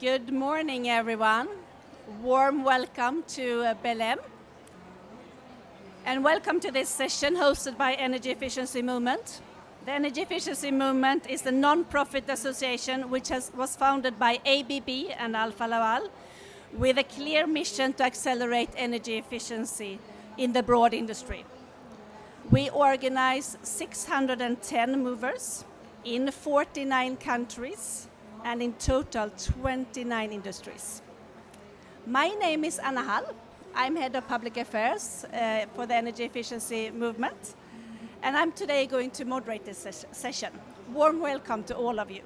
Good morning, everyone. Warm welcome to Belém. And welcome to this session hosted by Energy Efficiency Movement. The Energy Efficiency Movement is a non-profit association which was founded by ABB and Alfa Laval with a clear mission to accelerate energy efficiency in the broad industry. We organize 610 movers in 49 countries and in total 29 industries. My name is Anna Hall. I'm head of public affairs for the Energy Efficiency Movement, and I'm today going to moderate this session. Warm welcome to all of you.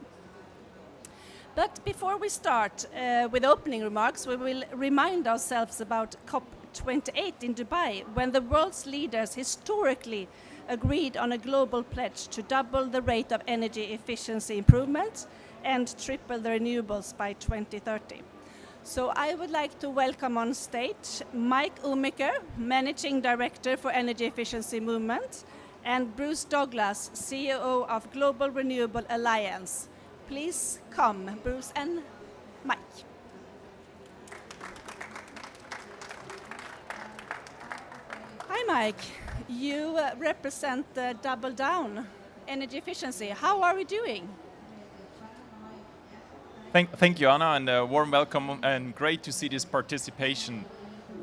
But before we start with opening remarks, we will remind ourselves about COP30 in Dubai, when the world's leaders historically agreed on a global pledge to double the rate of energy efficiency improvement and triple the renewables by 2030. So I would like to welcome on stage Mike Umiker, Managing Director for Energy Efficiency Movement, and Bruce Douglas, CEO of Global Renewable Alliance. Please come, Bruce and Mike. Hi, Mike. You represent the Double Down Energy Efficiency. How are we doing? Thank you, Anna, and a warm welcome, and great to see this participation.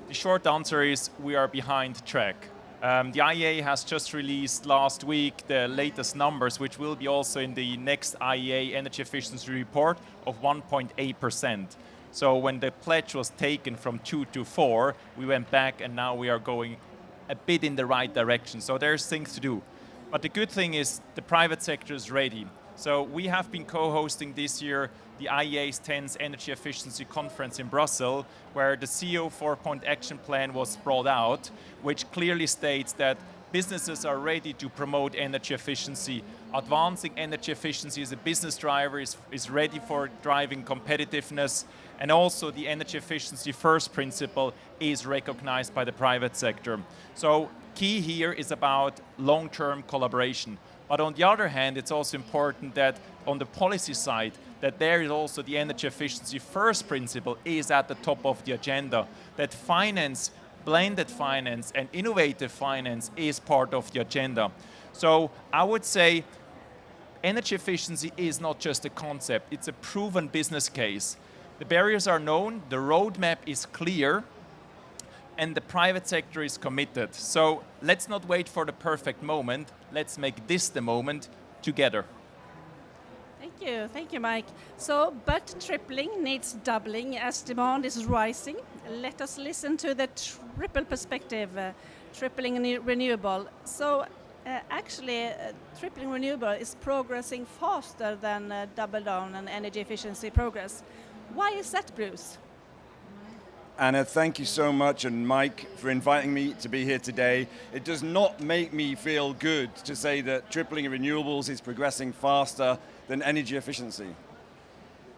The short answer is we are behind track. The IEA has just released last week the latest numbers, which will be also in the next IEA energy efficiency report of 1.8%. So when the pledge was taken from 2 to 4, we went back, and now we are going a bit in the right direction. So there's things to do. But the good thing is the private sector is ready. So we have been co-hosting this year the IEA's 10th Energy Efficiency Conference in Brussels, where the CEO 4-point action plan was brought out, which clearly states that businesses are ready to promote energy efficiency. Advancing energy efficiency as a business driver is ready for driving competitiveness, and also the energy efficiency first principle is recognized by the private sector. So key here is about long-term collaboration. But on the other hand, it's also important that on the policy side, that there is also the energy efficiency first principle is at the top of the agenda, that finance, blended finance and innovative finance is part of the agenda. So I would say energy efficiency is not just a concept, it's a proven business case. The barriers are known, the roadmap is clear, and the private sector is committed. So let's not wait for the perfect moment, let's make this the moment together. Thank you, Mike. So, but tripling needs doubling as demand is rising. Let us listen to the triple perspective, tripling renewable. So, tripling renewable is progressing faster than double down and energy efficiency progress. Why is that, Bruce? Anna, thank you so much, and Mike, for inviting me to be here today. It does not make me feel good to say that tripling renewables is progressing faster than energy efficiency.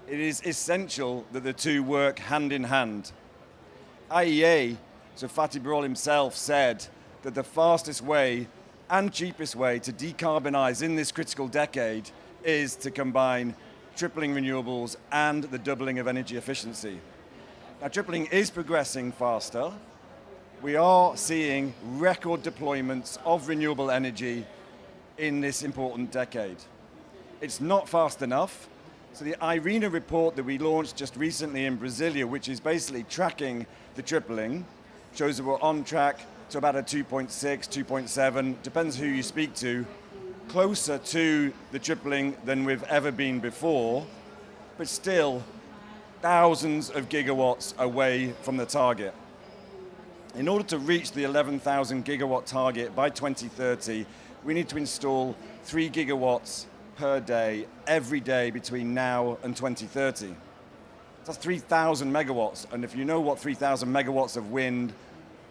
It is essential that the two work hand in hand. IEA, so Fatih Birol himself said that the fastest way and cheapest way to decarbonize in this critical decade is to combine tripling renewables and the doubling of energy efficiency. Now, tripling is progressing faster. We are seeing record deployments of renewable energy in this important decade. It's not fast enough. So the IRENA report that we launched just recently in Brasilia, which is basically tracking the tripling, shows that we're on track to about a 2.6, 2.7, depends who you speak to, closer to the tripling than we've ever been before, but still thousands of gigawatts away from the target. In order to reach the 11,000 gigawatt target by 2030, we need to install 3 gigawatts per day, every day between now and 2030. That's 3,000 megawatts, and if you know what 3,000 megawatts of wind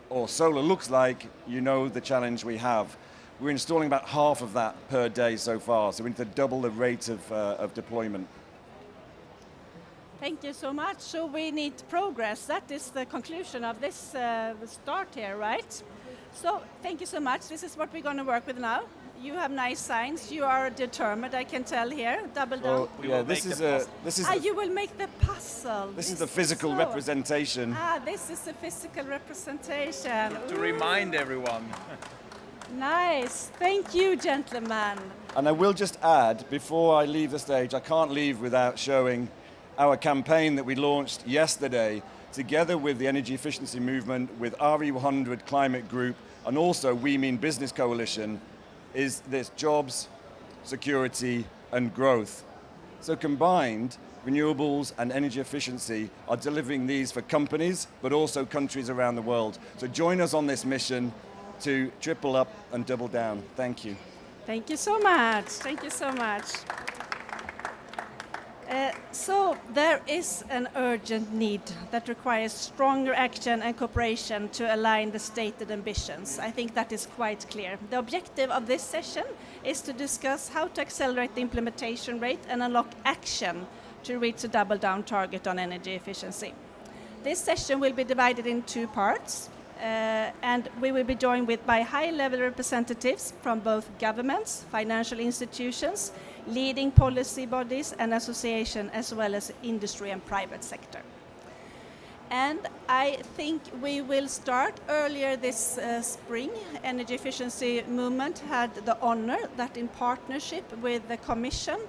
or solar looks like, you know the challenge we have. We're installing about half of that per day so far, so we need to double the rate of deployment. Thank you so much. So we need progress. That is the conclusion of this start here, right? So thank you so much. This is what we're going to work with now. You have nice signs. You are determined, I can tell here. Double down. Well, We yeah, will this make is the a puzzle. this is You will make the puzzle. this is the physical so- representation. This is the physical representation. To remind everyone. Nice. Thank you, gentlemen. And I will just add, before I leave the stage, I can't leave without showing our campaign that we launched yesterday, together with the Energy Efficiency Movement, with RE100 Climate Group, and also We Mean Business Coalition, is this jobs, security, and growth. So combined, renewables and energy efficiency are delivering these for companies, but also countries around the world. So join us on this mission to triple up and double down. Thank you. Thank you so much. Thank you so much. So there is an urgent need that requires stronger action and cooperation to align the stated ambitions. I think that is quite clear. The objective of this session is to discuss how to accelerate the implementation rate and unlock action to reach the double down target on energy efficiency. This session will be divided in two parts. And we will be joined by high-level representatives from both governments, financial institutions, leading policy bodies and associations, as well as industry and private sector. And I think we will start earlier this spring. Energy Efficiency Movement had the honor that in partnership with the Commission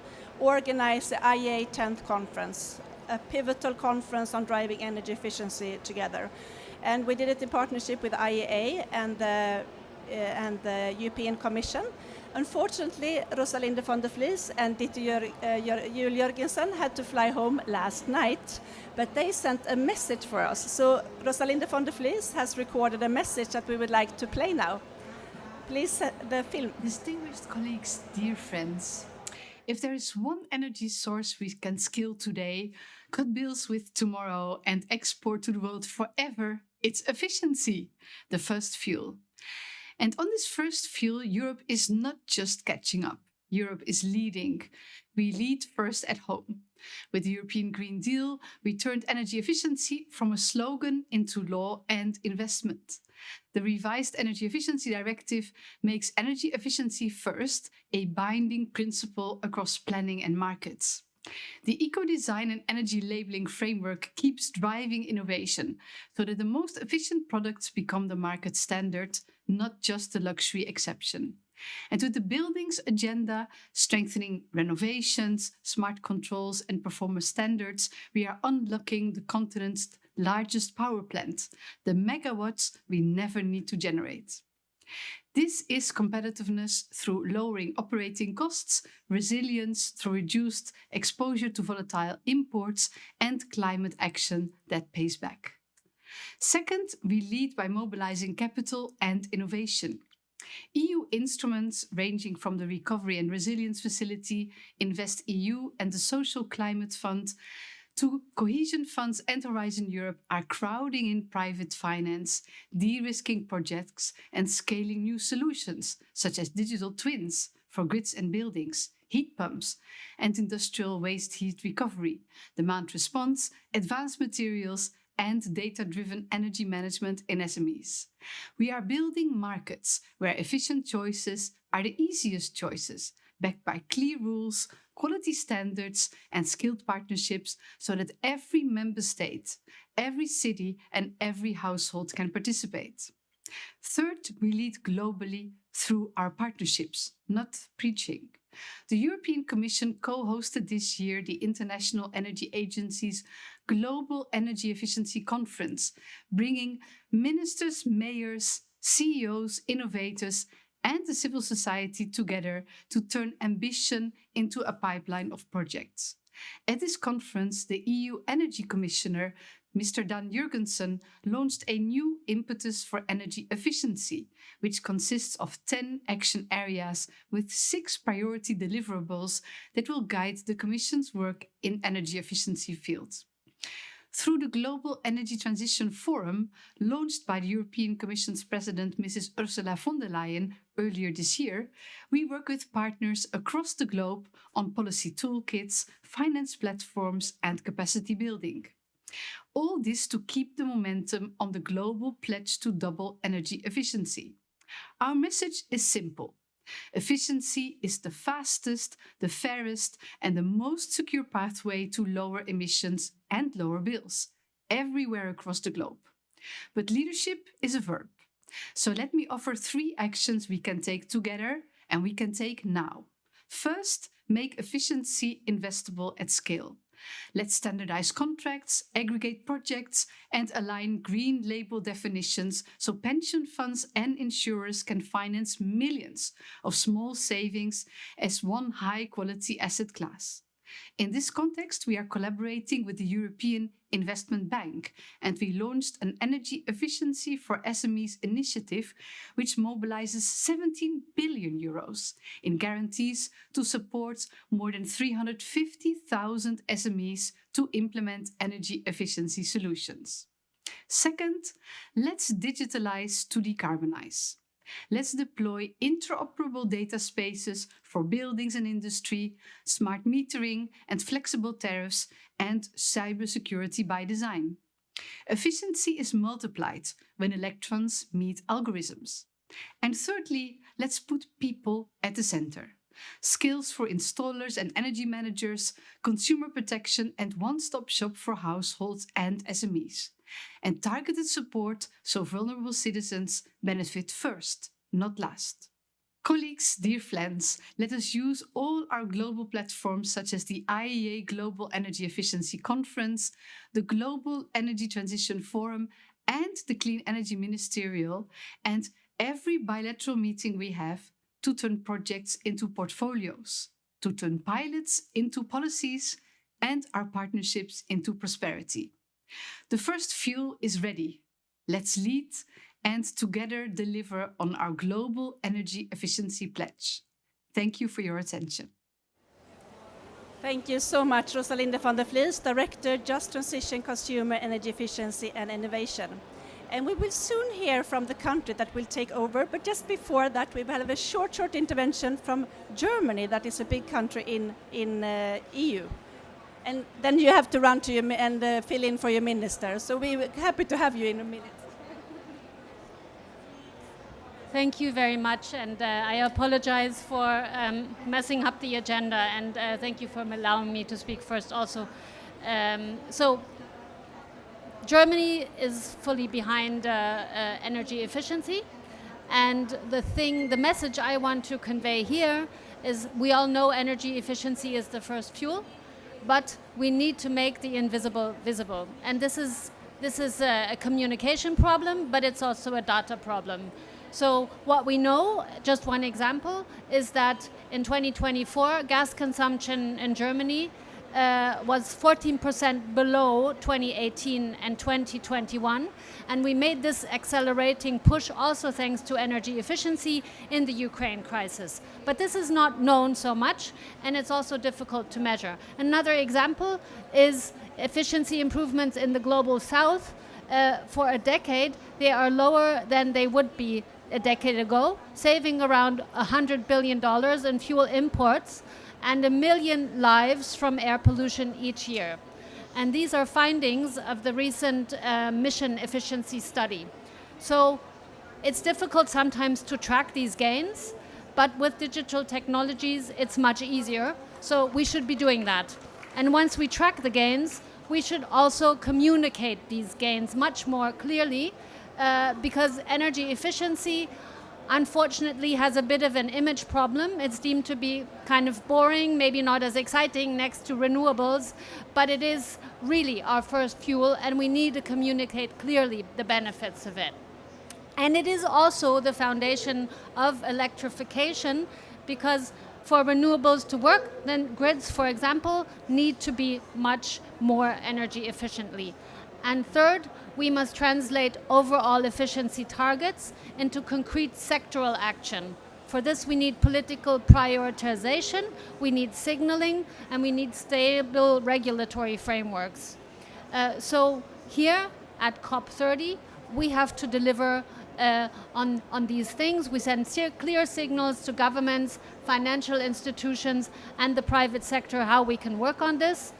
organize the IEA 10th conference, a pivotal conference on driving energy efficiency together. And we did it in partnership with IEA and the European Commission. Unfortunately, Rosalinde von der Vlies and Dieter Juel Jørgensen had to fly home last night, but they sent a message for us. So Rosalinde von der Vlies has recorded a message that we would like to play now. Please, the film. Distinguished colleagues, dear friends, if there is one energy source we can scale today, cut bills with tomorrow, and export to the world forever, it's efficiency, the first fuel. And on this first fuel, Europe is not just catching up. Europe is leading. We lead first at home. With the European Green Deal, we turned energy efficiency from a slogan into law and investment. The revised Energy Efficiency Directive makes energy efficiency first a binding principle across planning and markets. The eco-design and energy labeling framework keeps driving innovation so that the most efficient products become the market standard, not just the luxury exception. And with the buildings agenda, strengthening renovations, smart controls and performance standards, we are unlocking the continent's largest power plant, the megawatts we never need to generate. This is competitiveness through lowering operating costs, resilience through reduced exposure to volatile imports, and climate action that pays back. Second, we lead by mobilizing capital and innovation. EU instruments ranging from the Recovery and Resilience Facility, InvestEU and the Social Climate Fund to cohesion funds and Horizon Europe are crowding in private finance, de-risking projects and scaling new solutions such as digital twins for grids and buildings, heat pumps and industrial waste heat recovery, demand response, advanced materials and data-driven energy management in SMEs. We are building markets where efficient choices are the easiest choices, backed by clear rules, quality standards and skilled partnerships so that every member state, every city and every household can participate. Third, we lead globally through our partnerships, not preaching. The European Commission co-hosted this year the International Energy Agency's Global Energy Efficiency Conference, bringing ministers, mayors, CEOs, innovators, and the civil society together to turn ambition into a pipeline of projects. At this conference, the EU Energy Commissioner, Mr. Dan Jurgensen, launched a new impetus for energy efficiency, which consists of 10 action areas with 6 priority deliverables that will guide the Commission's work in energy efficiency fields. Through the Global Energy Transition Forum, launched by the European Commission's President Mrs. Ursula von der Leyen earlier this year, we work with partners across the globe on policy toolkits, finance platforms and capacity building. All this to keep the momentum on the global pledge to double energy efficiency. Our message is simple. Efficiency is the fastest, the fairest, and the most secure pathway to lower emissions and lower bills, everywhere across the globe. But leadership is a verb. So let me offer 3 actions we can take together and we can take now. First, make efficiency investable at scale. Let's standardize contracts, aggregate projects, and align green label definitions so pension funds and insurers can finance millions of small savings as one high-quality asset class. In this context, we are collaborating with the European Investment Bank, and we launched an Energy Efficiency for SMEs initiative, which mobilizes 17 billion euros in guarantees to support more than 350,000 SMEs to implement energy efficiency solutions. Second, let's digitalize to decarbonize. Let's deploy interoperable data spaces for buildings and industry, smart metering and flexible tariffs, and cybersecurity by design. Efficiency is multiplied when electrons meet algorithms. And thirdly, let's put people at the center. Skills for installers and energy managers, consumer protection, and one-stop shop for households and SMEs. And targeted support so vulnerable citizens benefit first, not last. Colleagues, dear friends, let us use all our global platforms such as the IEA Global Energy Efficiency Conference, the Global Energy Transition Forum, and the Clean Energy Ministerial, and every bilateral meeting we have to turn projects into portfolios, to turn pilots into policies, and our partnerships into prosperity. The first fuel is ready. Let's lead and together deliver on our global energy efficiency pledge. Thank you for your attention. Thank you so much, Rosalinde van der Vlies, Director, Just Transition, Consumer Energy Efficiency and Innovation. And we will soon hear from the country that will take over, but just before that we will have a short intervention from Germany, that is a big country in EU. And then you have to run to your and fill in for your minister. So we're happy to have you in a minute. Thank you very much, and I apologize for messing up the agenda, and thank you for allowing me to speak first also. So Germany is fully behind energy efficiency, and the message I want to convey here is we all know energy efficiency is the first fuel, but we need to make the invisible visible. And this is a communication problem, but it's also a data problem. So what we know, just one example, is that in 2024, gas consumption in Germany was 14% below 2018 and 2021. And we made this accelerating push also thanks to energy efficiency in the Ukraine crisis. But this is not known so much, and it's also difficult to measure. Another example is efficiency improvements in the global south. For a decade, they are lower than they would be a decade ago, saving around $100 billion in fuel imports and 1 million lives from air pollution each year. And these are findings of the recent mission efficiency study. So it's difficult sometimes to track these gains, but with digital technologies, it's much easier. So we should be doing that. And once we track the gains, we should also communicate these gains much more clearly, because energy efficiency unfortunately has a bit of an image problem. It's deemed to be kind of boring, maybe not as exciting next to renewables, but it is really our first fuel, and we need to communicate clearly the benefits of it. And it is also the foundation of electrification, because for renewables to work, then grids, for example, need to be much more energy efficiently. And third, we must translate overall efficiency targets into concrete sectoral action. For this, we need political prioritization, we need signaling, and we need stable regulatory frameworks. So here at COP30, we have to deliver on these things. We send clear signals to governments, financial institutions, and the private sector how we can work on this.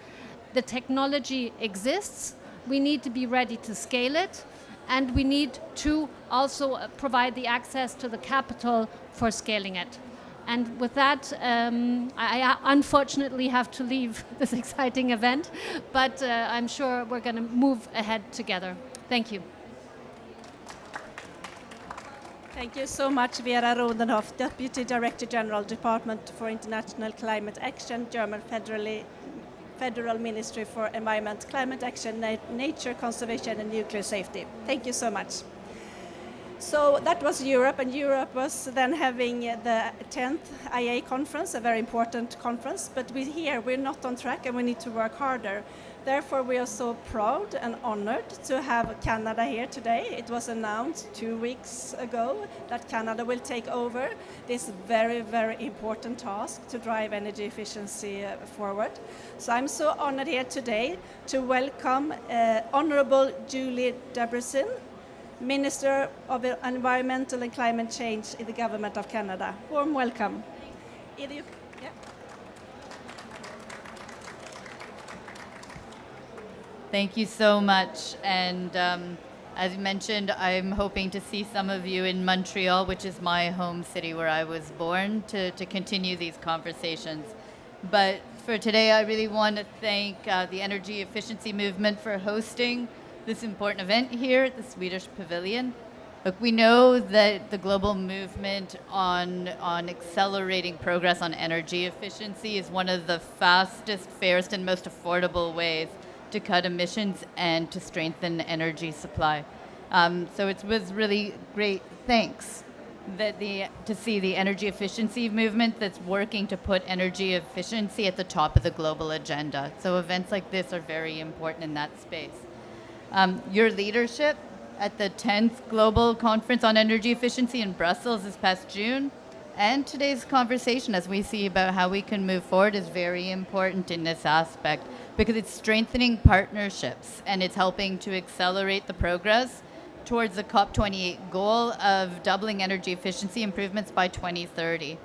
The technology exists. We need to be ready to scale it, and we need to also provide the access to the capital for scaling it. And with that, I unfortunately have to leave this exciting event, but I'm sure we're going to move ahead together. Thank you. Thank you so much, Vera Rodenhoff, Deputy Director General, Department for International Climate Action, German Federal Ministry for Environment, Climate Action, Nature Conservation and Nuclear Safety. Thank you so much. So that was Europe, and Europe was then having the 10th IA conference, a very important conference, but we're not on track and we need to work harder. Therefore, we are so proud and honored to have Canada here today. It was announced 2 weeks ago that Canada will take over this very, very important task to drive energy efficiency forward. So I'm so honored here today to welcome Honorable Julie Debresin, Minister of Environmental and Climate Change in the Government of Canada. Warm welcome. Thank you so much. And as you mentioned, I'm hoping to see some of you in Montreal, which is my home city where I was born, to continue these conversations. But for today, I really want to thank the energy efficiency movement for hosting this important event here at the Swedish Pavilion. Look, we know that the global movement on accelerating progress on energy efficiency is one of the fastest, fairest, and most affordable ways to cut emissions and to strengthen energy supply. So it was really great, thanks, to see the energy efficiency movement that's working to put energy efficiency at the top of the global agenda. So events like this are very important in that space. Your leadership at the 10th Global Conference on Energy Efficiency in Brussels this past June, and today's conversation as we see about how we can move forward is very important in this aspect because it's strengthening partnerships and it's helping to accelerate the progress towards the COP28 goal of doubling energy efficiency improvements by 2030.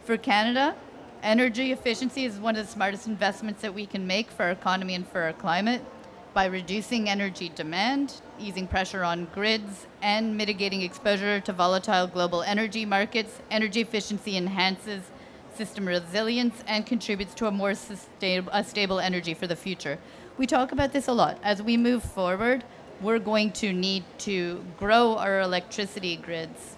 For Canada, energy efficiency is one of the smartest investments that we can make for our economy and for our climate. By reducing energy demand, easing pressure on grids, and mitigating exposure to volatile global energy markets, energy efficiency enhances system resilience and contributes to a more stable energy for the future. We talk about this a lot. As we move forward, we're going to need to grow our electricity grids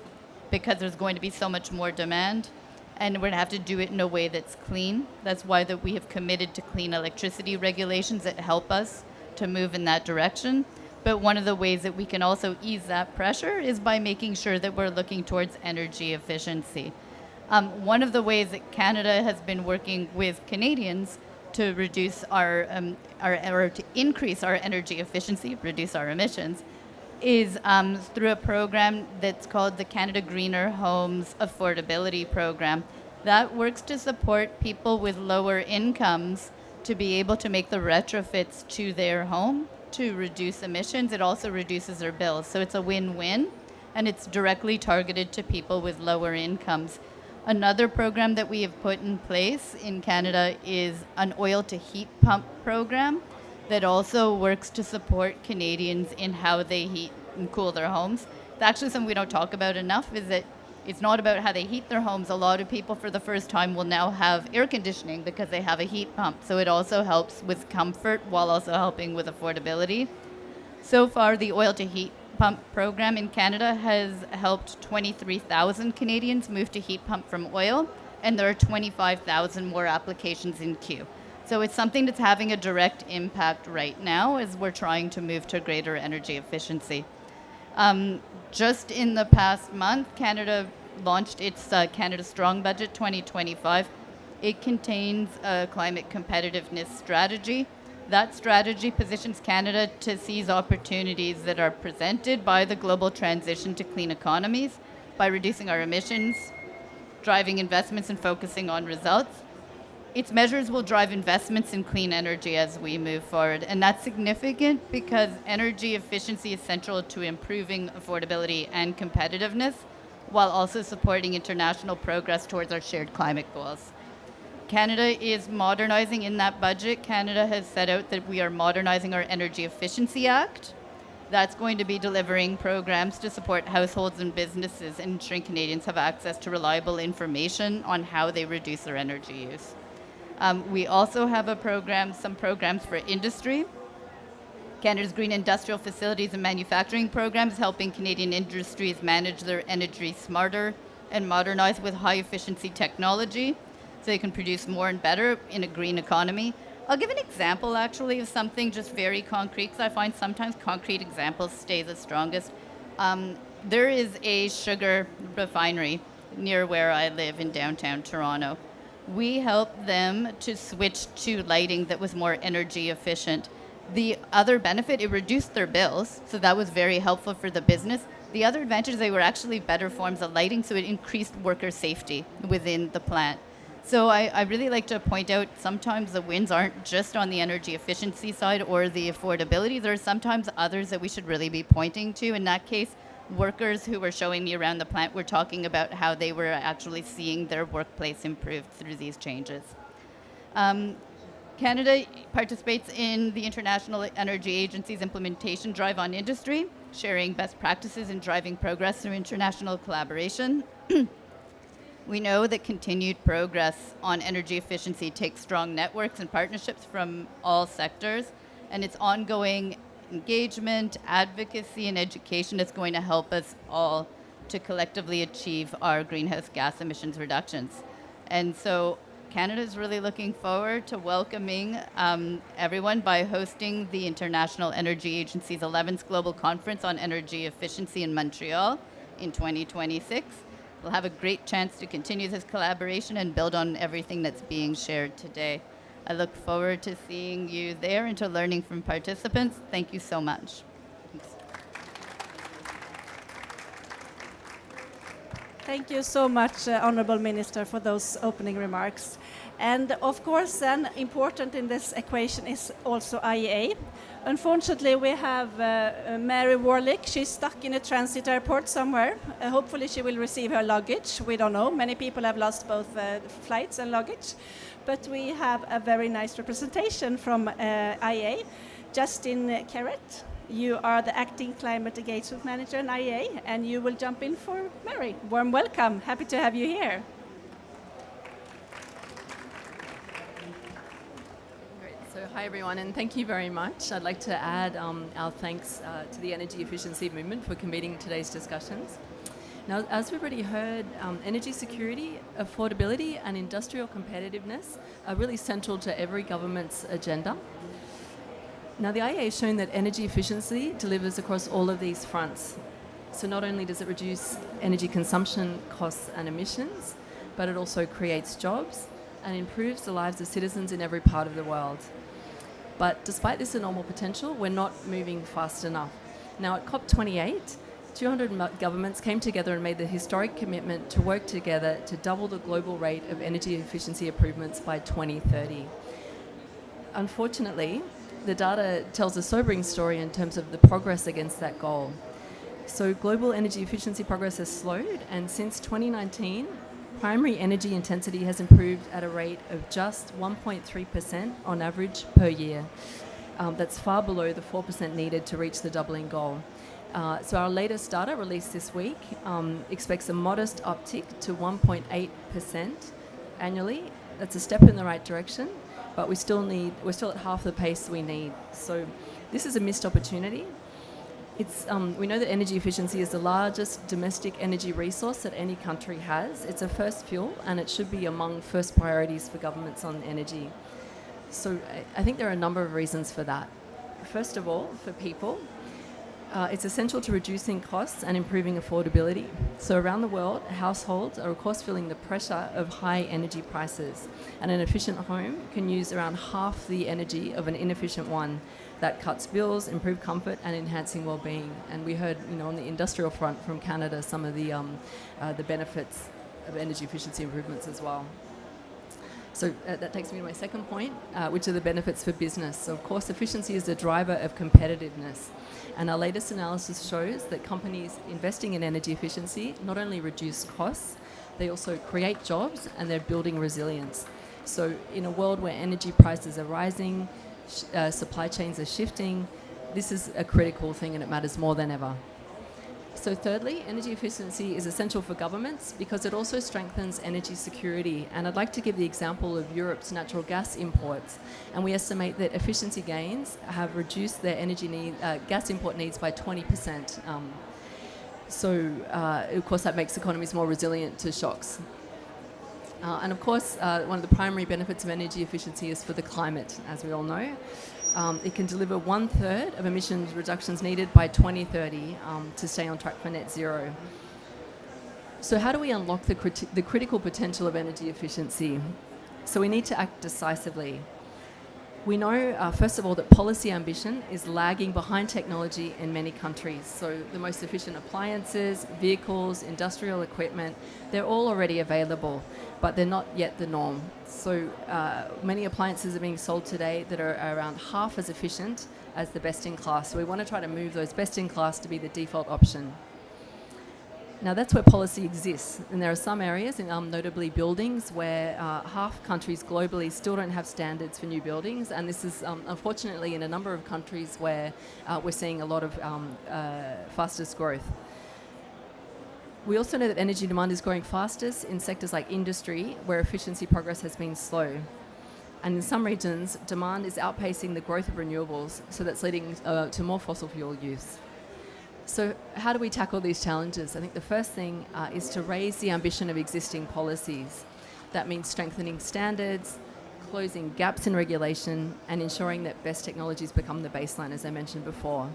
because there's going to be so much more demand, and we're going to have to do it in a way that's clean. That's why that we have committed to clean electricity regulations that help us to move in that direction. But one of the ways that we can also ease that pressure is by making sure that we're looking towards energy efficiency. One of the ways that Canada has been working with Canadians to reduce or to increase our energy efficiency, reduce our emissions, is through a program that's called the Canada Greener Homes Affordability Program. That works to support people with lower incomes to be able to make the retrofits to their home to reduce emissions. It also reduces their bills. So it's a win-win, and it's directly targeted to people with lower incomes. Another program that we have put in place in Canada is an oil-to-heat pump program that also works to support Canadians in how they heat and cool their homes. It's actually something we don't talk about enough, is that it's not about how they heat their homes. A lot of people for the first time will now have air conditioning because they have a heat pump. So it also helps with comfort while also helping with affordability. So far, the oil to heat pump program in Canada has helped 23,000 Canadians move to heat pump from oil, and there are 25,000 more applications in queue. So it's something that's having a direct impact right now as we're trying to move to greater energy efficiency. Just in the past month, Canada launched its Canada Strong Budget 2025. It contains a climate competitiveness strategy. That strategy positions Canada to seize opportunities that are presented by the global transition to clean economies by reducing our emissions, driving investments and focusing on results. Its measures will drive investments in clean energy as we move forward. And that's significant because energy efficiency is central to improving affordability and competitiveness while also supporting international progress towards our shared climate goals. Canada is modernizing in that budget. Canada has set out that we are modernizing our Energy Efficiency Act That's going to be delivering programs to support households and businesses and ensuring Canadians have access to reliable information on how they reduce their energy use. We also have some programs for industry. Canada's Green Industrial Facilities and Manufacturing Programs helping Canadian industries manage their energy smarter and modernize with high-efficiency technology so they can produce more and better in a green economy. I'll give an example, actually, of something just very concrete, because I find sometimes concrete examples stay the strongest. There is a sugar refinery near where I live in downtown Toronto. We helped them to switch to lighting that was more energy efficient. The other benefit, it reduced their bills, so that was very helpful for the business. The other advantage, they were actually better forms of lighting, so it increased worker safety within the plant. So I really like to point out sometimes the wins aren't just on the energy efficiency side or the affordability. There are sometimes others that we should really be pointing to. In that case, workers who were showing me around the plant were talking about how they were actually seeing their workplace improve through these changes. Canada participates in the International Energy Agency's implementation drive on industry, sharing best practices and driving progress through international collaboration. We know that continued progress on energy efficiency takes strong networks and partnerships from all sectors, and its ongoing engagement, advocacy, and education is going to help us all to collectively achieve our greenhouse gas emissions reductions. And so Canada is really looking forward to welcoming everyone by hosting the International Energy Agency's 11th Global Conference on Energy Efficiency in Montreal in 2026. We'll have a great chance to continue this collaboration and build on everything that's being shared today. I look forward to seeing you there and to learning from participants. Thank you so much. Thanks. Thank you so much, Honourable Minister, for those opening remarks. And of course, then, important in this equation is also IEA. Unfortunately, we have Mary Warlick. She's stuck in a transit airport somewhere. Hopefully, she will receive her luggage. We don't know. Many people have lost both flights and luggage. But we have a very nice representation from IEA. Justin Carrett, you are the Acting Climate Engagement Manager in IEA, and you will jump in for Mary. Warm welcome. Happy to have you here. So hi everyone, and thank you very much. I'd like to add our thanks to the energy efficiency movement for convening today's discussions. Now, as we've already heard, energy security, affordability and industrial competitiveness are really central to every government's agenda. Now, the IEA has shown that energy efficiency delivers across all of these fronts. So not only does it reduce energy consumption costs and emissions, but it also creates jobs and improves the lives of citizens in every part of the world. But despite this enormous potential, we're not moving fast enough. Now at COP28, 200 governments came together and made the historic commitment to work together to double the global rate of energy efficiency improvements by 2030. Unfortunately, the data tells a sobering story in terms of the progress against that goal. So global energy efficiency progress has slowed, and since 2019, primary energy intensity has improved at a rate of just 1.3% on average per year. That's far below the 4% needed to reach the doubling goal. So our latest data released this week expects a modest uptick to 1.8% annually. That's a step in the right direction, but we're still at half the pace we need. So this is a missed opportunity. We know that energy efficiency is the largest domestic energy resource that any country has. It's a first fuel, and it should be among first priorities for governments on energy. So I think there are a number of reasons for that. First of all, for people, it's essential to reducing costs and improving affordability. So around the world, households are of course feeling the pressure of high energy prices, and an efficient home can use around half the energy of an inefficient one. That cuts bills, improve comfort, and enhancing well-being. And we heard, on the industrial front from Canada, some of the benefits of energy efficiency improvements as well. So that takes me to my second point, which are the benefits for business. So of course, efficiency is the driver of competitiveness. And our latest analysis shows that companies investing in energy efficiency not only reduce costs, they also create jobs and they're building resilience. So in a world where energy prices are rising, supply chains are shifting, this is a critical thing and it matters more than ever. So thirdly, energy efficiency is essential for governments because it also strengthens energy security. And I'd like to give the example of Europe's natural gas imports. And we estimate that efficiency gains have reduced their gas import needs by 20%. Of course, that makes economies more resilient to shocks. And of course, one of the primary benefits of energy efficiency is for the climate, as we all know. It can deliver 1/3 of emissions reductions needed by 2030 to stay on track for net zero. So how do we unlock the critical potential of energy efficiency? So we need to act decisively. We know, first of all, that policy ambition is lagging behind technology in many countries. So the most efficient appliances, vehicles, industrial equipment, they're all already available, but they're not yet the norm. So many appliances are being sold today that are around half as efficient as the best in class. So we want to try to move those best in class to be the default option. Now that's where policy exists, and there are some areas, notably buildings, where half countries globally still don't have standards for new buildings, and this is unfortunately in a number of countries where we're seeing a lot of fastest growth. We also know that energy demand is growing fastest in sectors like industry, where efficiency progress has been slow. And in some regions, demand is outpacing the growth of renewables, so that's leading to more fossil fuel use. So how do we tackle these challenges? I think the first thing is to raise the ambition of existing policies. That means strengthening standards, closing gaps in regulation, and ensuring that best technologies become the baseline, as I mentioned before.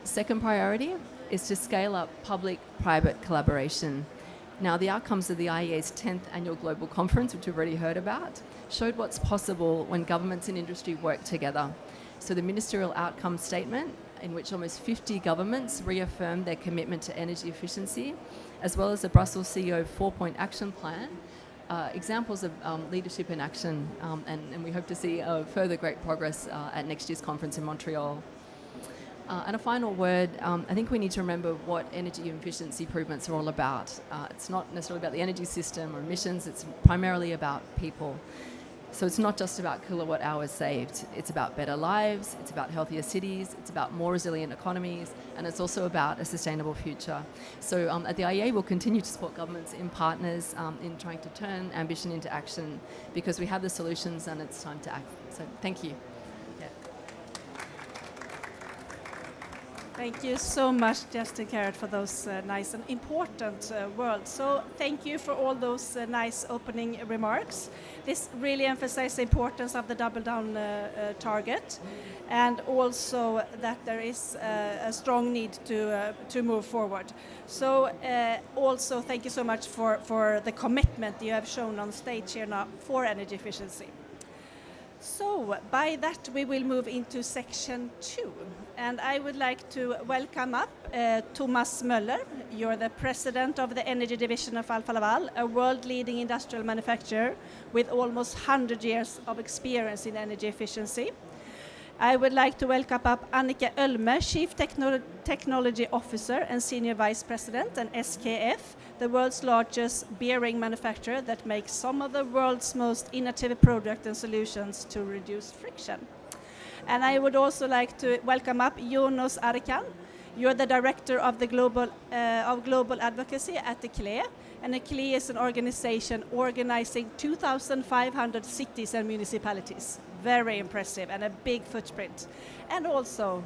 Second priority is to scale up public-private collaboration. Now, the outcomes of the IEA's 10th annual global conference, which we've already heard about, showed what's possible when governments and industry work together. So the ministerial outcome statement, in which almost 50 governments reaffirmed their commitment to energy efficiency, as well as the Brussels CEO 4-point action plan, examples of leadership in action, and we hope to see further great progress at next year's conference in Montreal. And a final word, I think we need to remember what energy efficiency improvements are all about. It's not necessarily about the energy system or emissions, it's primarily about people. So it's not just about kilowatt hours saved. It's about better lives, it's about healthier cities, it's about more resilient economies, and it's also about a sustainable future. So at the IEA, we'll continue to support governments and partners in trying to turn ambition into action, because we have the solutions and it's time to act. So thank you. Thank you so much, Justin Carrot, for those nice and important words. So thank you for all those nice opening remarks. This really emphasizes the importance of the double down target, and also that there is a strong need to move forward. So also thank you so much for the commitment you have shown on stage here now for energy efficiency. So by that we will move into section 2, and I would like to welcome up Thomas Möller. You're the president of the energy division of Alfa Laval, a world-leading industrial manufacturer with almost 100 years of experience in energy efficiency. I would like to welcome up Annika Ölme, Chief Technology Officer and Senior Vice President, and SKF, the world's largest bearing manufacturer that makes some of the world's most innovative products and solutions to reduce friction. And I would also like to welcome up Jonas Arkan. You're the Director of the Global Advocacy at the CLE, and the CLE is an organization organizing 2,500 cities and municipalities. Very impressive and a big footprint. And also,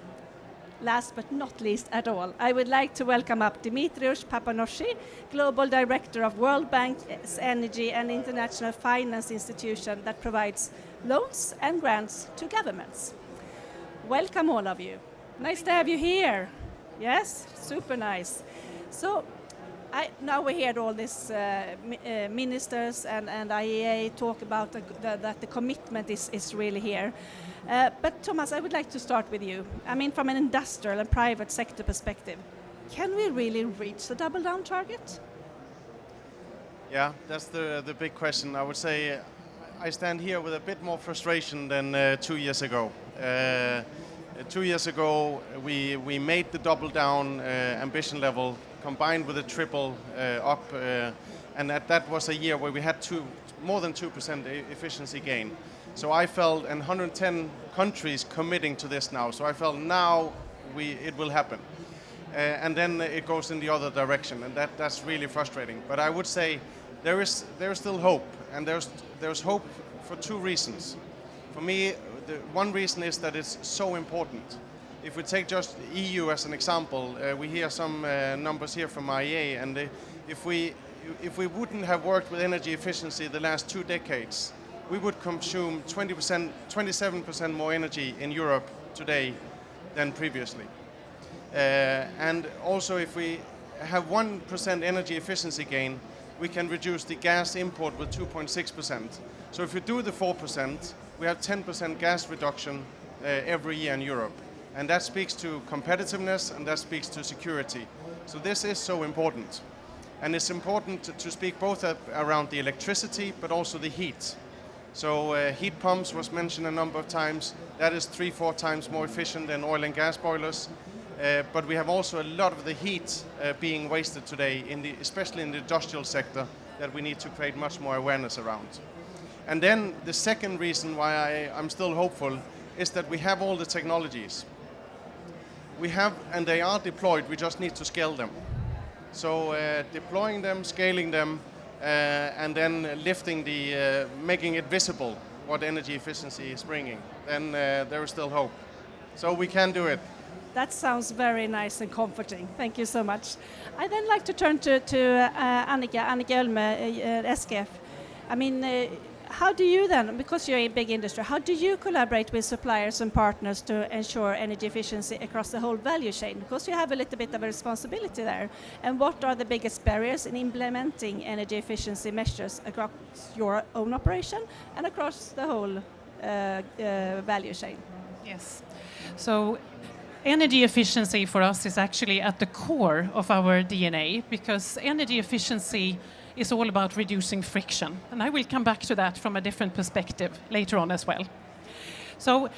last but not least at all, I would like to welcome up Dimitrios Papanossi, Global Director of World Bank's Energy and International Finance Institution that provides loans and grants to governments. Welcome all of you. Nice to have you here. Yes, super nice. So now we heard all these ministers and IEA talk about that the commitment is really here. But Thomas, I would like to start with you. I mean, from an industrial and private sector perspective, can we really reach the double down target? Yeah, that's the big question. I would say I stand here with a bit more frustration than 2 years ago. 2 years ago, we made the double down ambition level combined with a triple up, and that was a year where we had more than 2% efficiency gain. So I felt, and 110 countries committing to this now. So I felt now it will happen. And then it goes in the other direction, and that's really frustrating. But I would say there is still hope, and there's hope for two reasons. For me, the one reason is that it's so important. If we take just EU as an example, we hear some numbers here from IEA, and if we wouldn't have worked with energy efficiency the last 2 decades, we would consume 27% more energy in Europe today than previously. And also, if we have 1% energy efficiency gain, we can reduce the gas import with 2.6%. So if we do the 4%, we have 10% gas reduction every year in Europe. And that speaks to competitiveness, and that speaks to security. So this is so important. And it's important to speak both around the electricity, but also the heat. So heat pumps was mentioned a number of times. That is 3-4 times more efficient than oil and gas boilers. But we have also a lot of the heat being wasted today, especially in the industrial sector, that we need to create much more awareness around. And then the second reason why I'm still hopeful is that we have all the technologies. We have, and they are deployed, we just need to scale them. So deploying them, scaling them, and then making it visible what energy efficiency is bringing, then there is still hope. So we can do it. That sounds very nice and comforting. Thank you so much. I'd then like to turn to Annika Ölme, SKF. I mean, how do you then, because you're a big industry, how do you collaborate with suppliers and partners to ensure energy efficiency across the whole value chain? Because you have a little bit of a responsibility there. And what are the biggest barriers in implementing energy efficiency measures across your own operation and across the whole value chain? Yes. So energy efficiency for us is actually at the core of our DNA, because energy efficiency is all about reducing friction. And I will come back to that from a different perspective later on as well. So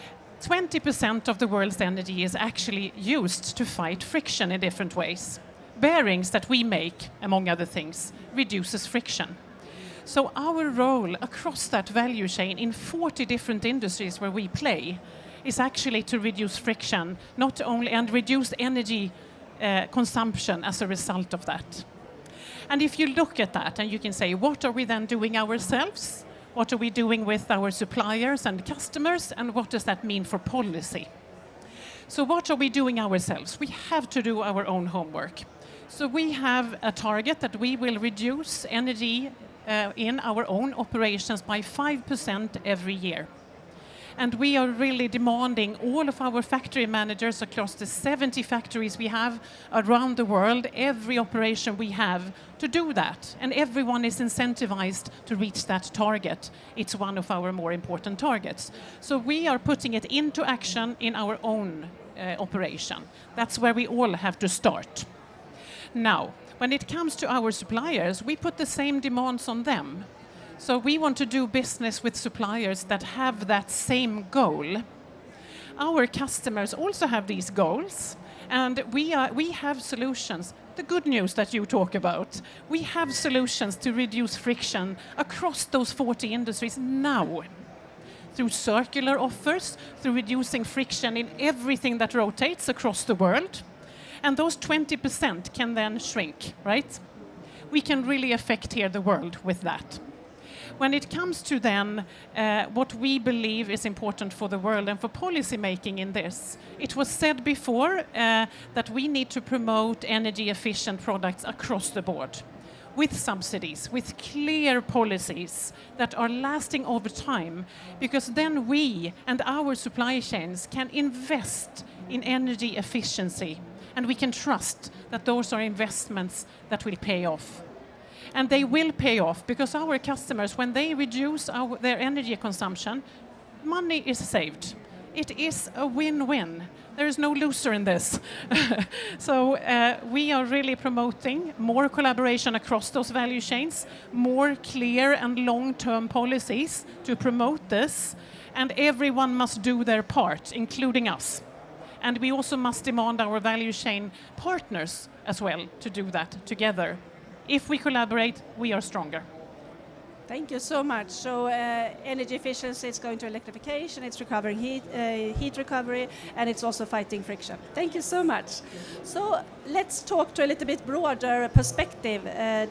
20% of the world's energy is actually used to fight friction in different ways. Bearings that we make, among other things, reduces friction. So our role across that value chain in 40 different industries where we play is actually to reduce friction, not only, and reduce energy consumption as a result of that. And if you look at that and you can say, what are we then doing ourselves? What are we doing with our suppliers and customers? And what does that mean for policy? So what are we doing ourselves? We have to do our own homework. So we have a target that we will reduce energy in our own operations by 5% every year. And we are really demanding all of our factory managers across the 70 factories we have around the world, every operation we have, to do that. And everyone is incentivized to reach that target. It's one of our more important targets. So we are putting it into action in our own operation. That's where we all have to start. Now, when it comes to our suppliers, we put the same demands on them. So we want to do business with suppliers that have that same goal. Our customers also have these goals, and we have solutions. The good news that you talk about, we have solutions to reduce friction across those 40 industries now, through circular offers, through reducing friction in everything that rotates across the world. And those 20% can then shrink, right? We can really affect here the world with that. When it comes to then what we believe is important for the world and for policy making in this, it was said before that we need to promote energy efficient products across the board with subsidies, with clear policies that are lasting over time, because then we and our supply chains can invest in energy efficiency, and we can trust that those are investments that will pay off. And they will pay off, because our customers, when they reduce their energy consumption, money is saved. It is a win-win. There is no loser in this. So we are really promoting more collaboration across those value chains, more clear and long-term policies to promote this, and everyone must do their part, including us. And we also must demand our value chain partners as well to do that together. If we collaborate, we are stronger. Thank you so much. So energy efficiency, it's going to electrification, it's recovering heat recovery, and it's also fighting friction. Thank you so much. So let's talk to a little bit broader perspective.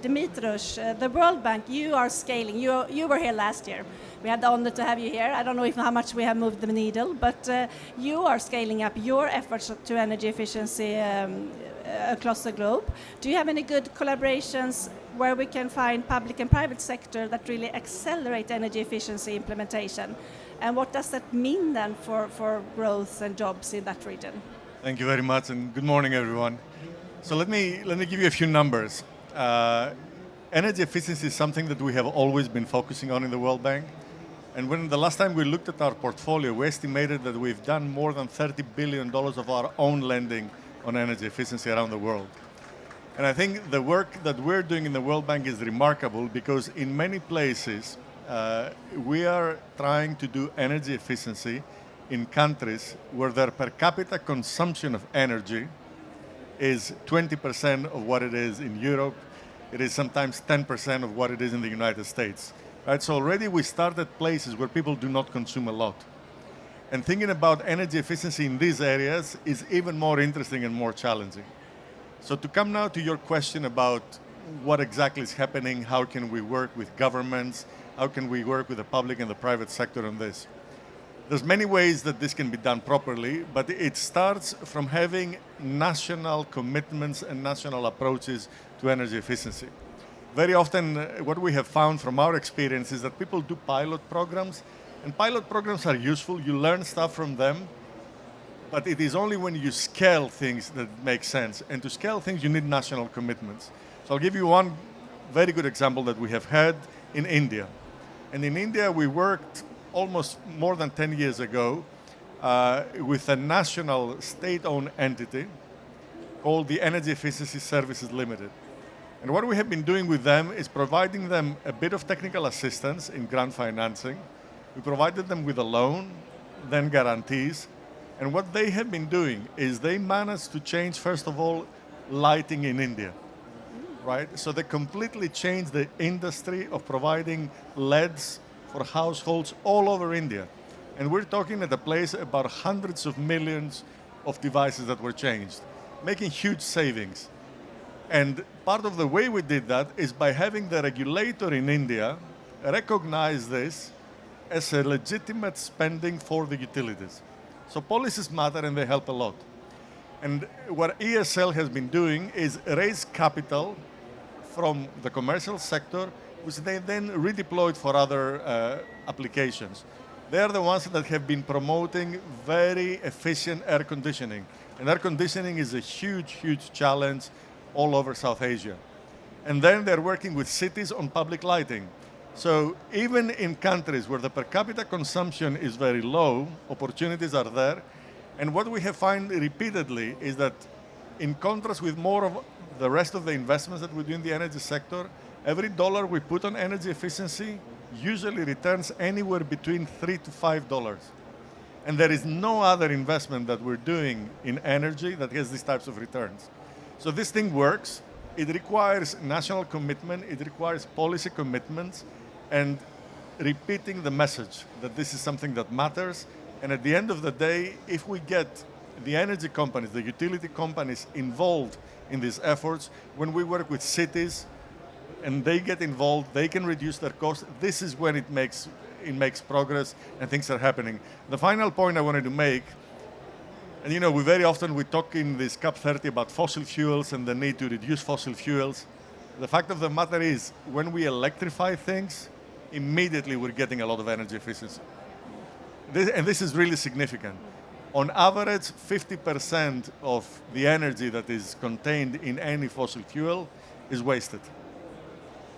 Dimitrios, the World Bank, you are scaling. You were here last year. We had the honor to have you here. I don't know how much we have moved the needle, but you are scaling up your efforts to energy efficiency across the globe. Do you have any good collaborations where we can find public and private sector that really accelerate energy efficiency implementation? And what does that mean then for growth and jobs in that region? Thank you very much, and good morning, everyone. So let me give you a few numbers. Energy efficiency is something that we have always been focusing on in the World Bank. And when the last time we looked at our portfolio, we estimated that we've done more than $30 billion of our own lending on energy efficiency around the world. And I think the work that we're doing in the World Bank is remarkable because in many places, we are trying to do energy efficiency in countries where their per capita consumption of energy is 20% of what it is in Europe. It is sometimes 10% of what it is in the United States. Right? So already we started places where people do not consume a lot. And thinking about energy efficiency in these areas is even more interesting and more challenging. So to come now to your question about what exactly is happening, how can we work with governments, how can we work with the public and the private sector on this? There's many ways that this can be done properly, but it starts from having national commitments and national approaches to energy efficiency. Very often, what we have found from our experience is that people do pilot programs, and pilot programs are useful. You learn stuff from them, but it is only when you scale things that make sense. And to scale things, you need national commitments. So I'll give you one very good example that we have had in India. And in India, we worked almost more than 10 years ago with a national state-owned entity called the Energy Efficiency Services Limited. And what we have been doing with them is providing them a bit of technical assistance in grant financing. We provided them with a loan, then guarantees. And what they have been doing is they managed to change, first of all, lighting in India, right? So they completely changed the industry of providing LEDs for households all over India. And we're talking at a place about hundreds of millions of devices that were changed, making huge savings. And part of the way we did that is by having the regulator in India recognize this as a legitimate spending for the utilities. So policies matter and they help a lot. And what ESL has been doing is raise capital from the commercial sector, which they then redeployed for other applications. They're the ones that have been promoting very efficient air conditioning. And air conditioning is a huge, huge challenge all over South Asia. And then they're working with cities on public lighting. So even in countries where the per capita consumption is very low, opportunities are there. And what we have found repeatedly is that in contrast with more of the rest of the investments that we do in the energy sector, every dollar we put on energy efficiency usually returns anywhere between $3 to $5. And there is no other investment that we're doing in energy that has these types of returns. So this thing works. It requires national commitment. It requires policy commitments and repeating the message that this is something that matters. And at the end of the day, if we get the energy companies, the utility companies involved in these efforts, when we work with cities and they get involved, they can reduce their costs. This is when it makes progress and things are happening. The final point I wanted to make, and you know, we talk in this COP30 about fossil fuels and the need to reduce fossil fuels. The fact of the matter is, when we electrify things, immediately we're getting a lot of energy efficiency. This is really significant. On average, 50% of the energy that is contained in any fossil fuel is wasted.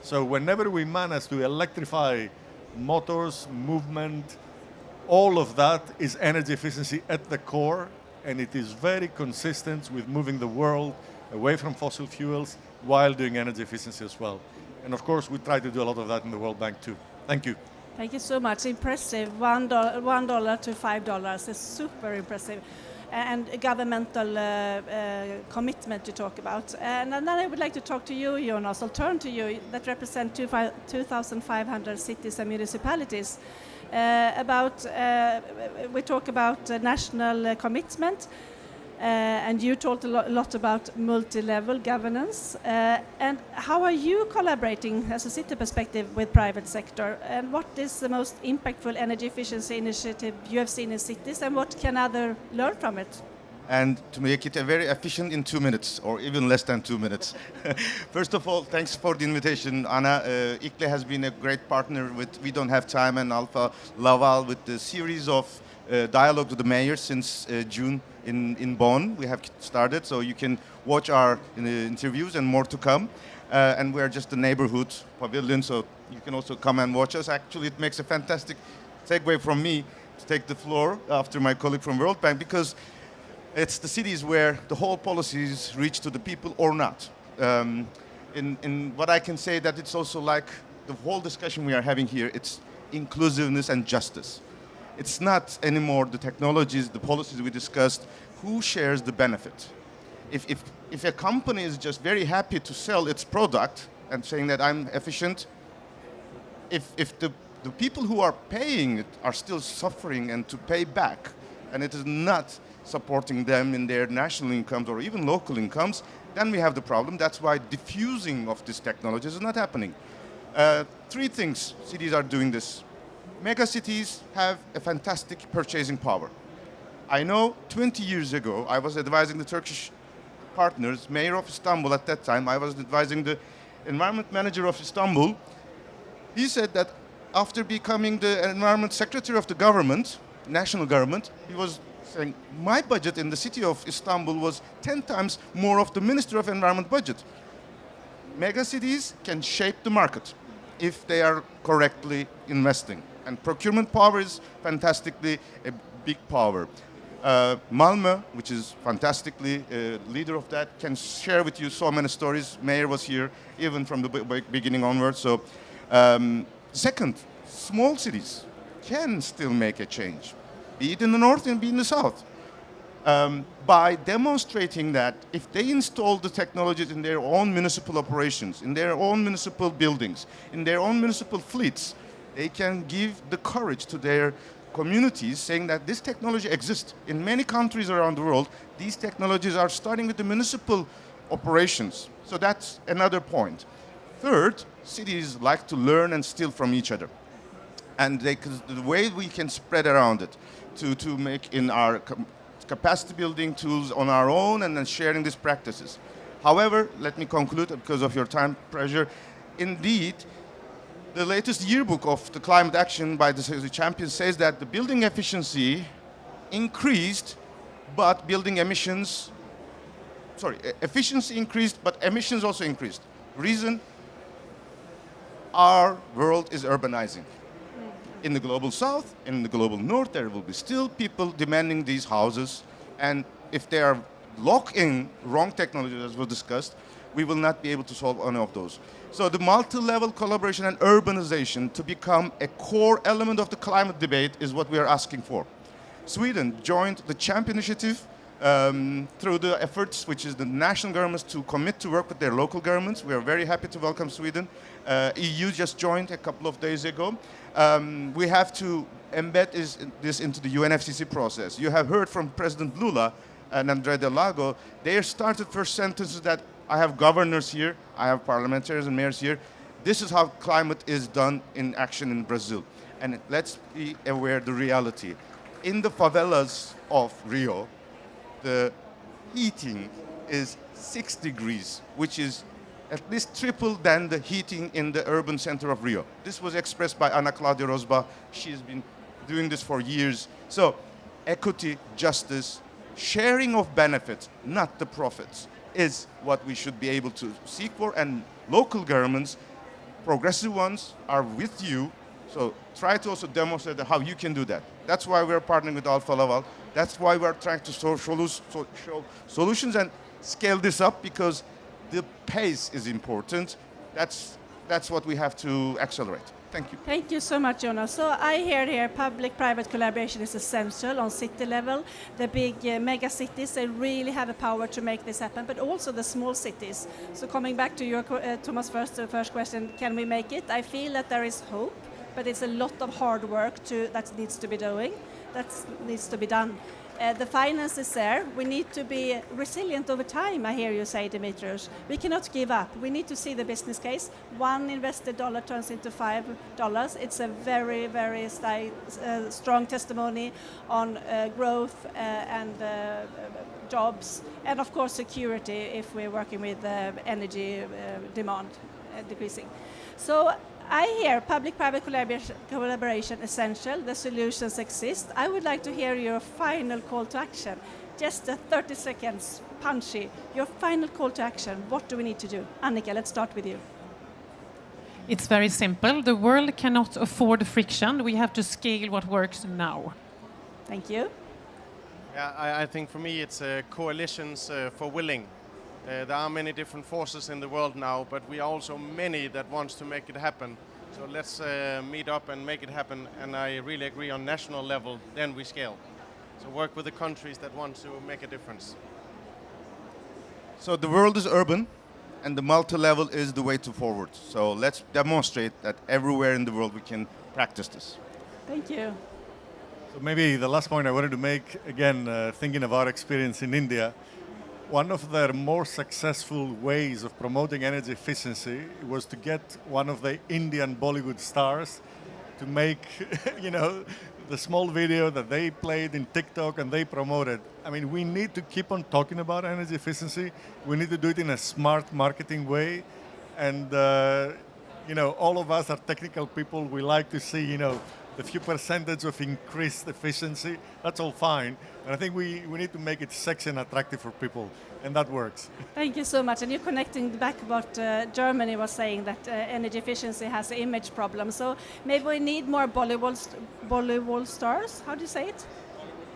So whenever we manage to electrify motors, movement, all of that is energy efficiency at the core, and it is very consistent with moving the world away from fossil fuels while doing energy efficiency as well. And of course, we try to do a lot of that in the World Bank too. Thank you. Thank you so much. Impressive. $1 to $5 is super impressive. and governmental commitment to talk about. And then I would like to talk to you, Jonas. I'll turn to you that represent 2,500 cities and municipalities. We talk about national commitment, and you talked a lot about multi-level governance. And how are you collaborating as a city perspective with private sector? And what is the most impactful energy efficiency initiative you have seen in cities, and what can others learn from it? And to make it a very efficient in 2 minutes, or even less than 2 minutes. First of all, thanks for the invitation, Anna. ICLE has been a great partner with We Don't Have Time and Alfa Laval with the series of dialogue with the mayors since June in Bonn. We have started, so you can watch our interviews and more to come. And we are just a neighborhood pavilion, so you can also come and watch us. Actually, it makes a fantastic segue from me to take the floor after my colleague from World Bank, because it's the cities where the whole policies reach to the people or not. In what I can say that it's also like the whole discussion we are having here, it's inclusiveness and justice. It's not anymore the technologies, the policies we discussed, who shares the benefit. If a company is just very happy to sell its product and saying that I'm efficient, if the people who are paying it are still suffering and to pay back, and it is not supporting them in their national incomes or even local incomes, then we have the problem. That's why diffusing of this technology is not happening. 3 things cities are doing this. Mega cities have a fantastic purchasing power. I know 20 years ago, I was advising the Turkish partners, mayor of Istanbul at that time, I was advising the environment manager of Istanbul. He said that after becoming the environment secretary of the government, national government, he was saying, my budget in the city of Istanbul was 10 times more of the Minister of Environment budget. Mega cities can shape the market if they are correctly investing. And procurement power is fantastically a big power. Malmö, which is fantastically leader of that, can share with you so many stories. Mayor was here even from the beginning onwards. So, second, small cities can still make a change, be it in the north and be in the south, by demonstrating that if they install the technologies in their own municipal operations, in their own municipal buildings, in their own municipal fleets, they can give the courage to their communities saying that this technology exists. In many countries around the world, these technologies are starting with the municipal operations. So that's another point. Third, cities like to learn and steal from each other. And the way we can spread around it to make in our capacity building tools on our own and then sharing these practices. However, let me conclude because of your time pressure. Indeed, the latest yearbook of the climate action by the champions says that the building efficiency increased, but efficiency increased, but emissions also increased. Reason? Our world is urbanizing. In the global south, in the global north, there will be still people demanding these houses. And if they are locked in wrong technologies, as was discussed, we will not be able to solve any of those. So the multi-level collaboration and urbanization to become a core element of the climate debate is what we are asking for. Sweden joined the CHAMP initiative through the efforts, which is the national governments to commit to work with their local governments. We are very happy to welcome Sweden. EU just joined a couple of days ago. We have to embed this into the UNFCCC process. You have heard from President Lula and André Delago. They started first sentences that I have governors here, I have parliamentarians and mayors here. This is how climate is done in action in Brazil. And let's be aware of the reality. In the favelas of Rio, the heating is 6 degrees, which is at least triple than the heating in the urban center of Rio. This was expressed by Ana Claudia Rosbach. She's been doing this for years. So equity, justice, sharing of benefits, not the profits, is what we should be able to seek for. And local governments, progressive ones, are with you. So try to also demonstrate how you can do that. That's why we're partnering with Alfa Laval. That's why we're trying to show solutions and scale this up, because the pace is important. That's that's what we have to accelerate. Thank you. Thank you so much, Jonas. So I hear here public-private collaboration is essential on city level. The big mega cities, they really have a power to make this happen, but also the small cities. So coming back to your, Thomas, first question, can we make it? I feel that there is hope, but it's a lot of hard work that needs to be done. The finance is there. We need to be resilient over time, I hear you say, Dimitrios. We cannot give up. We need to see the business case. One invested dollar turns into $5. It's a very, very strong testimony on growth and jobs, and of course security if we're working with energy demand decreasing. So I hear public-private collaboration essential, the solutions exist. I would like to hear your final call to action. Just 30 seconds, punchy. Your final call to action, what do we need to do? Annika, let's start with you. It's very simple. The world cannot afford friction. We have to scale what works now. Thank you. Yeah, I think for me it's coalitions for willing. There are many different forces in the world now, but we are also many that wants to make it happen. So let's meet up and make it happen. And I really agree on national level, then we scale. So work with the countries that want to make a difference. So the world is urban, and the multi-level is the way to forward. So let's demonstrate that everywhere in the world we can practice this. Thank you. So maybe the last point I wanted to make, again, thinking of our experience in India, one of their more successful ways of promoting energy efficiency was to get one of the Indian Bollywood stars to make, the small video that they played in TikTok and they promoted. I mean, we need to keep on talking about energy efficiency. We need to do it in a smart marketing way. And, all of us are technical people. We like to see, the few percentage of increased efficiency. That's all fine. And I think we need to make it sexy and attractive for people. And that works. Thank you so much. And you're connecting back what Germany was saying, that energy efficiency has an image problem. So maybe we need more Bollywood stars. How do you say it?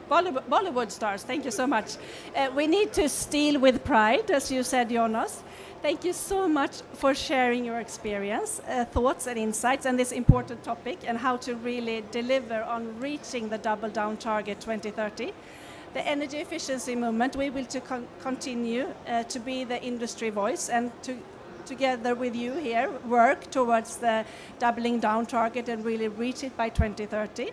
Bollywood stars. Thank you so much. We need to steal with pride, as you said, Jonas. Thank you so much for sharing your experience, thoughts and insights on this important topic and how to really deliver on reaching the double down target 2030. The energy efficiency movement, we will continue to be the industry voice and to together with you here work towards the doubling down target and really reach it by 2030.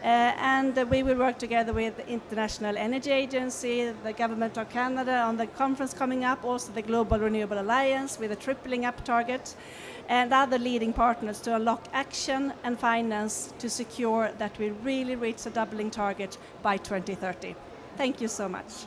And we will work together with the International Energy Agency, the Government of Canada on the conference coming up, also the Global Renewable Alliance with a tripling up target, and other leading partners to unlock action and finance to secure that we really reach the doubling target by 2030. Thank you so much.